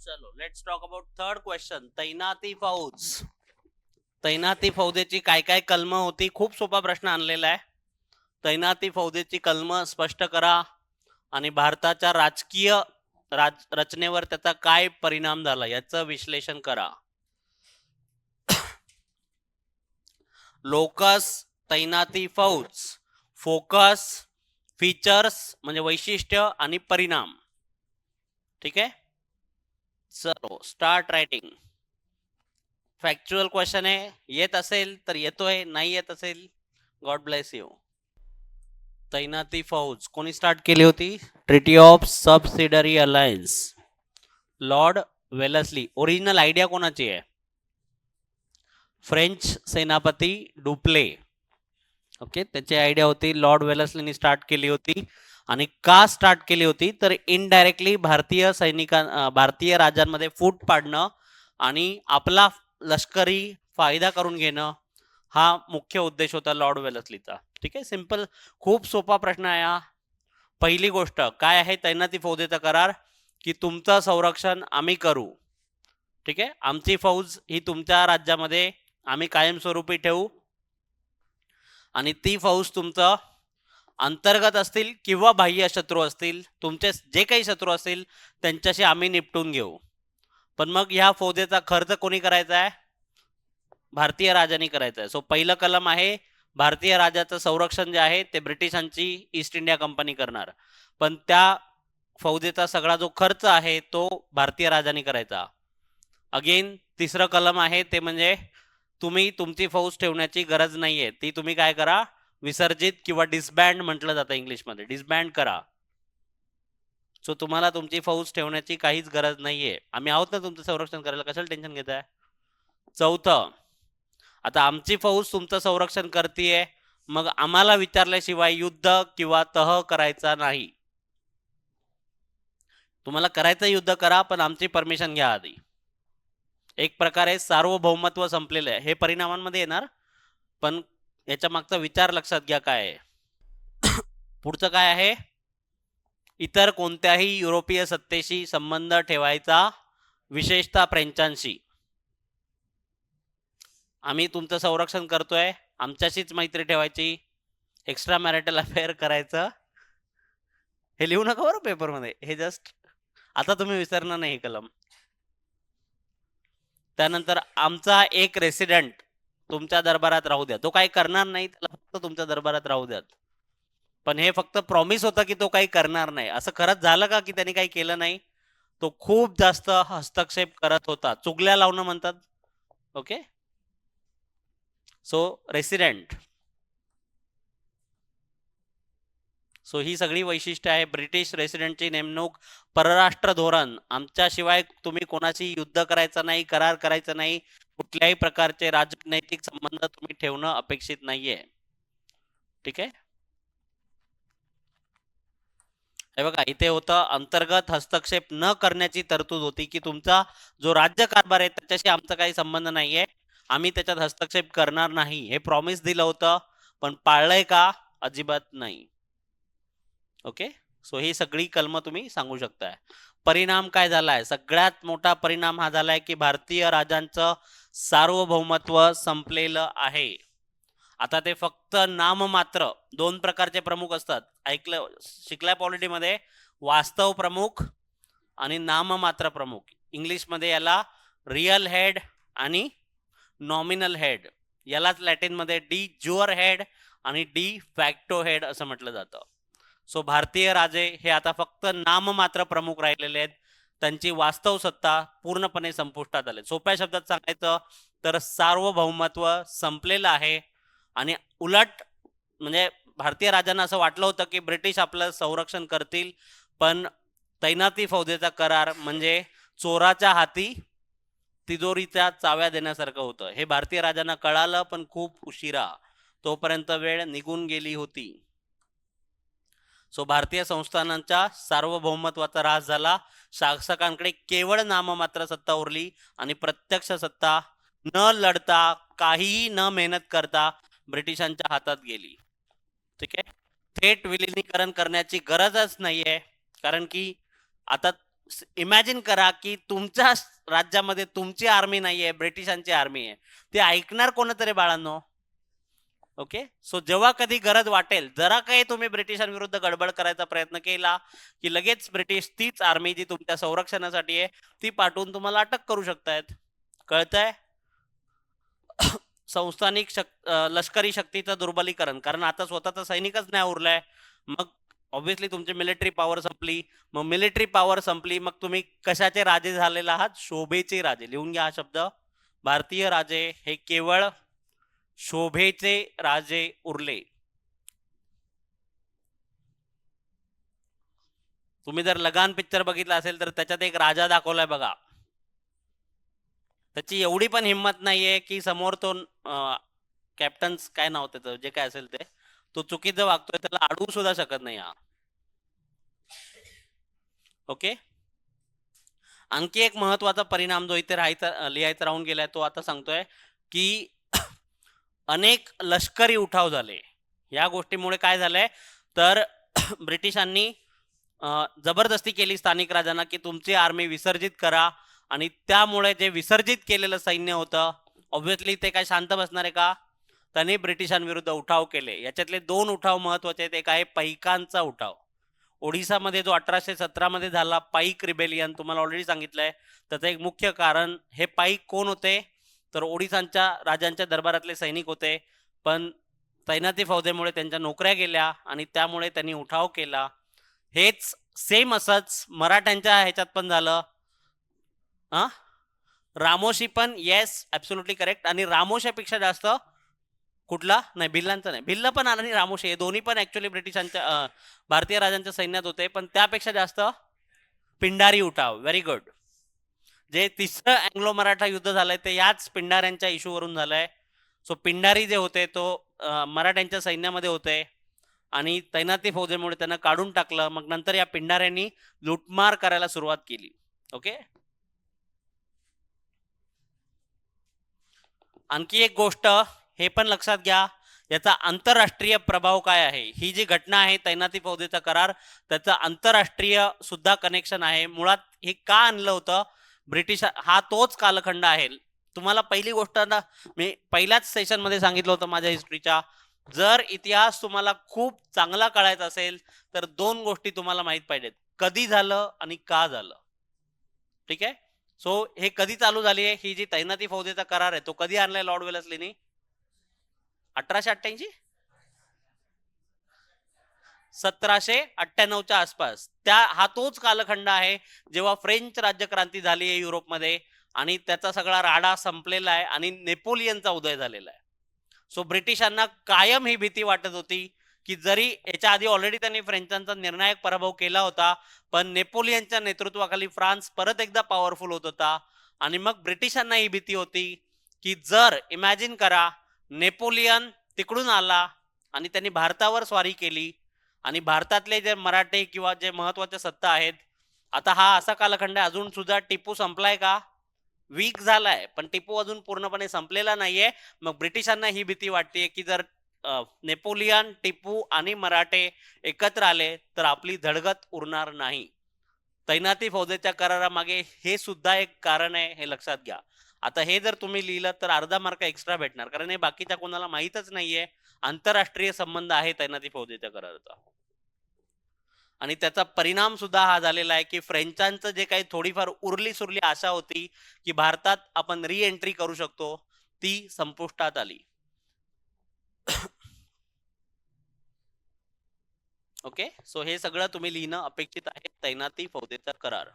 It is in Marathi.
चलो let's talk about third question. तैनाती फौज. तैनाती फौजेची काय काय कलम होती. खूप सोपा प्रश्न आणलेला आहे. तैनाती फौजेची कलम स्पष्ट करा आणि भारताच्या राजकीय रचनेवर त्याचा काय परिणाम झाला याचं विश्लेषण करा. लोकस, तैनाती फौज, फोकस, फीचर्स म्हणजे वैशिष्ट्य आणि परिणाम. ठीक आहे. चलो स्टार्ट रायटिंग. फॅक्च्युअल क्वेश्चन आहे. येत असेल तर येतोय, नाही येत असेल गॉड ब्लेस यू. तैनाती फौज कोणी स्टार्ट केली होती? Treaty of subsidiary alliance, Lord Wellesley. Original idea कोणाची आहे? फ्रेंच सेनापती डुप्ले. ओके, त्याची आयडिया होती, लॉर्ड वेलस्लीनी स्टार्ट केली होती. आणि का स्टार्ट केली होती तर इनडायरेक्टली भारतीय राजांमध्ये फूट पाडणं आणि आपला लष्करी फायदा करून घेणं हा मुख्य उद्देश होता लॉर्ड वेलस्लीचा. ठीक आहे, सिंपल, खूप सोपा प्रश्न आहे हा. पहिली गोष्ट काय आहे तैनाती फौजेचा करार? की तुमचं संरक्षण आम्ही करू. ठीक आहे, आमची फौज ही तुमच्या राज्यामध्ये आम्ही कायमस्वरूपी ठेवू आणि ती फौज तुमचं अंतर्गत असतील किंवा बाह्य शत्रू असतील, तुमचे जे काही शत्रू असतील त्यांच्याशी आम्ही निपटून घेऊ. पण मग ह्या फौजेचा खर्च कोणी करायचा आहे? भारतीय राजांनी करायचा आहे. सो पहिलं कलम आहे भारतीय राजाचं संरक्षण जे आहे ते ब्रिटिशांची ईस्ट इंडिया कंपनी करणार, पण त्या फौजेचा सगळा जो खर्च आहे तो भारतीय राजांनी करायचा. अगेन तिसरं कलम आहे ते म्हणजे तुम्ही तुमची फौज ठेवण्याची गरज नाहीये, ती तुम्ही काय करा, विसर्जित किंवा डिसबँड म्हटलं जातं इंग्लिशमध्ये, डिसबँड करा. सो तुम्हाला तुमची फौज ठेवण्याची काहीच गरज नाहीये, आम्ही आहोत ना तुमचं संरक्षण करायला, कशाला टेन्शन घेताय. चौथं, आता आमची फौज तुमचं संरक्षण करतेय, मग आम्हाला विचारल्याशिवाय युद्ध किंवा तह करायचा नाही. तुम्हाला करायचं युद्ध करा, पण आमची परमिशन घ्या आधी. एक प्रकारे सार्वभौमत्व संपलेलं आहे. हे परिणामांमध्ये येणार, पण याच्या मागचा विचार लक्षात घ्या काय आहे. पुढचं काय आहे? इतर कोणत्याही युरोपीय सत्तेशी संबंध ठेवायचा, विशेषतः फ्रेंचांशी. आम्ही तुमचं संरक्षण करतोय, आमच्याशीच मैत्री ठेवायची, एक्स्ट्रा मॅरिटल अफेअर करायचं हे लिहू नका बरं पेपरमध्ये, हे जस्ट आता तुम्ही विसरणार नाही हे कलम. त्यानंतर आमचा एक रेसिडेंट तुमच्या दरबारात राहू द्या. तो काही करणार नाही, त्याला फक्त तुमच्या दरबारात राहू द्यात. पण हे फक्त प्रॉमिस होतं की तो काही करणार नाही. असं खरंच झालं का की त्यांनी काही केलं नाही? तो खूप जास्त हस्तक्षेप करत होता, चुगल्या लावणं म्हणतात. Okay, so resident. सो ही सगळी वैशिष्ट्य आहे. ब्रिटिश रेसिडेंटची नेमणूक, परराष्ट्र धोरण, आमच्याशिवाय तुम्ही कोणाशी युद्ध करायचं नाही, करार करायचं नाही, कुठल्याही प्रकारचे राजनैतिक संबंध तुम्ही ठेवणं अपेक्षित नाहीये. ठीक आहे, हे बघा इथे होतं अंतर्गत हस्तक्षेप न करण्याची तरतूद होती की तुमचा जो राज्य कारभार आहे त्याच्याशी आमचा काही संबंध नाहीये, आम्ही त्याच्यात हस्तक्षेप करणार नाही, हे प्रॉमिस दिलं होतं. पण पाळलंय का? अजिबात नाही. ओके, सो ही सगळी कलम तुम्ही सांगू शकताय. परिणाम काय झालाय? सगळ्यात मोठा परिणाम हा झालाय की भारतीय राजांचं सार्वभौमत्व संपलेलं आहे. आता ते फक्त नाममात्र, दोन प्रकारचे प्रमुख असतात, ऐकलं शिकलाय पॉलिटीमध्ये, वास्तव प्रमुख आणि नाममात्र प्रमुख. इंग्लिशमध्ये याला रियल हेड आणि नॉमिनल हेड, यालाच लॅटिनमध्ये डी ज्युअर हेड आणि डी फॅक्टो हेड असं म्हटलं जातं. सो भारतीय राजे हे आता फक्त नाममात्र प्रमुख राहिलेले आहेत, त्यांची वास्तव सत्ता पूर्णपणे संपुष्टात आले. सोप्या शब्दात सांगायचं तर सार्वभौमत्व संपलेलं आहे. आणि उलट म्हणजे भारतीय राजांना असं वाटलं होतं की ब्रिटिश आपलं संरक्षण करतील, पण तैनाती फौजेचा करार म्हणजे चोराच्या हाती तिजोरीच्या चाव्या देण्यासारखं होतं. हे भारतीय राजांना कळालं, पण खूप उशिरा, तोपर्यंत वेळ निघून गेली होती. सो भारतीय संस्थानांच्या सार्वभौमत्वाचा ऱ्हास झाला. शासकांकडे केवळ नाममात्र सत्ता उरली आणि प्रत्यक्ष सत्ता न लढता, काहीही न मेहनत करता ब्रिटिशांच्या हातात गेली. ठीक आहे, थेट विलिनीकरण करण्याची गरजच नाहीये, कारण की आता इमॅजिन करा की तुमच्या राज्यामध्ये तुमची आर्मी नाहीये, ब्रिटिशांची आर्मी आहे. ते ऐकणार कोणतरी बाळांनो. ओके, सो जेव्हा कधी गरज वाटेल, जरा काही तुम्ही ब्रिटिशांविरुद्ध गडबड करायचा प्रयत्न केला की लगेच ब्रिटिश तीच आर्मी जी तुमच्या संरक्षणासाठी आहे ती पाठवून तुम्हाला अटक करू शकतायत. कळतंय? संस्थानिक लष्करी शक्तीचं दुर्बलीकरण, कारण आता स्वतःचा सैनिकच नाही उरलाय. मग ऑब्व्हियसली तुमची मिलिटरी पॉवर संपली. मग मिलिटरी पॉवर संपली, मग तुम्ही कशाचे राजे झालेले आहात? शोभेचे राजे. लिहून घ्या हा शब्द. भारतीय राजे हे केवळ शोभेचे राजे उरले. तुम्ही जर लगान पिक्चर बघितला असेल तर त्याच्यात एक राजा दाखवलाय बघा. त्याची एवढी पण हिंमत नाहीये की समोर तो कॅप्टन काय नाव त्याचं जे काय असेल ते, तो चुकीचं वागतोय त्याला अडवू सुद्धा शकत नाही हा. ओके, आणखी एक महत्वाचा परिणाम जो इथे लिहायचा राहून गेलाय तो आता सांगतोय की अनेक लष्करी उठाव झाले. या गोष्टीमुळे काय झालंय तर ब्रिटिशांनी जबरदस्ती केली स्थानिक राजांना की तुमची आर्मी विसर्जित करा, आणि त्यामुळे जे विसर्जित केलेलं सैन्य होतं ऑब्व्हियसली ते काय शांत बसणार आहे का? त्यांनी ब्रिटिशांविरुद्ध उठाव केले. याच्यातले दोन उठाव महत्वाचे आहेत. एक आहे पैकांचा उठाव. ओडिसामध्ये जो 1817 मध्ये झाला पाईक रिबेलियन, तुम्हाला ऑलरेडी सांगितलंय. त्याचं एक मुख्य कारण, हे पाईक कोण होते तर ओडिसांच्या राजांच्या दरबारातले सैनिक होते, पण तैनाती फौजेमुळे त्यांच्या नोकऱ्या गेल्या आणि त्यामुळे त्यांनी उठाव केला. हेच सेम असंच मराठ्यांच्या ह्याच्यात पण झालं. रामोशी पण, येस ऍब्सोल्युटली करेक्ट. आणि रामोशापेक्षा जास्त कुठला नाही, भिल्लांचा नाही, भिल्ल पण आणि रामोशी हे दोन्ही पण ऍक्च्युअली ब्रिटिशांच्या भारतीय राजांच्या सैन्यात होते, पण त्यापेक्षा जास्त पिंडारी उठाव. Very good. जे तिसरं अँग्लो मराठा युद्ध झालंय ते याच पिंडाऱ्यांच्या इश्यूवरून झालंय. सो पिंडारी जे होते तो मराठ्यांच्या सैन्यामध्ये होते आणि तैनाती फौजेमुळे त्यांना काढून टाकलं. मग नंतर या पिंडाऱ्यांनी लुटमार करायला सुरुवात केली. ओके, आणखी एक गोष्ट हे पण लक्षात घ्या, याचा आंतरराष्ट्रीय प्रभाव काय आहे. ही जी घटना आहे तैनाती फौजेचा करार, त्याचा आंतरराष्ट्रीय सुद्धा कनेक्शन आहे. मुळात हे का आणलं होतं ब्रिटिश, हा तोच कालखंड आहे. तुम्हाला पहिली गोष्ट ना, मी पहिल्याच सेशन मध्ये सांगितलं होतं माझ्या हिस्ट्रीच्या, जर इतिहास तुम्हाला खूप चांगला कळायचा असेल तर दोन गोष्टी तुम्हाला माहित पाहिजेत, कधी झालं आणि का झालं. ठीक आहे, सो हे कधी चालू झाली आहे, ही जी तैनाती फौजेचा करार आहे तो कधी आणलाय लॉर्ड वेलस्लीनी? 1898, 1798च्या आसपास. हा तोच कालखंड आहे जेव्हा फ्रेंच राज्यक्रांती झाली आहे युरोपमध्ये आणि त्याचा सगळा राडा संपलेला आहे आणि नेपोलियनचा उदय झालेला आहे. सो ब्रिटिशांना कायम ही भीती वाटत होती की जरी याच्या आधी ऑलरेडी त्यांनी फ्रेंचांचा निर्णायक पराभव केला होता, पण नेपोलियनच्या नेतृत्वाखाली फ्रान्स परत एकदा पॉवरफुल होत होता. आणि मग ब्रिटिशांना ही भीती होती की जर इमॅजिन करा नेपोलियन तिकडून आला आणि त्यांनी भारतावर स्वारी केली आणि भारतातले जे मराठे किंवा जे महत्वाच्या सत्ता आहेत, आता हा असा कालखंड अजून सुद्धा टिपू संपलाय का? वीक झालाय, पण टिपू अजून पूर्णपणे संपलेला नाहीये. मग ब्रिटिशांना ही भीती वाटते की जर नेपोलियन, टिपू आणि मराठे एकत्र आले तर आपली धडगत उरणार नाही. तैनाती फौजेच्या करारामागे हे सुद्धा एक कारण आहे, हे लक्षात घ्या. आता हे जर तुम्ही लिहिलं तर अर्धा मार्क एक्स्ट्रा भेटणार, कारण हे बाकीच्या कोणाला माहीतच नाहीये. आंतरराष्ट्रीय संबंध आहे तैनाती फौजेच्या कराराचा. आणि त्याचा परिणाम सुद्धा हा झालेला आहे की फ्रेंचांचं जे काही थोडीफार उरली सुरली आशा होती की भारतात आपण री एंट्री करू शकतो, ती संपुष्टात आली. ओके, सो हे सगळं तुम्ही लिहिणं अपेक्षित आहे, तैनाती फौजेचा करार.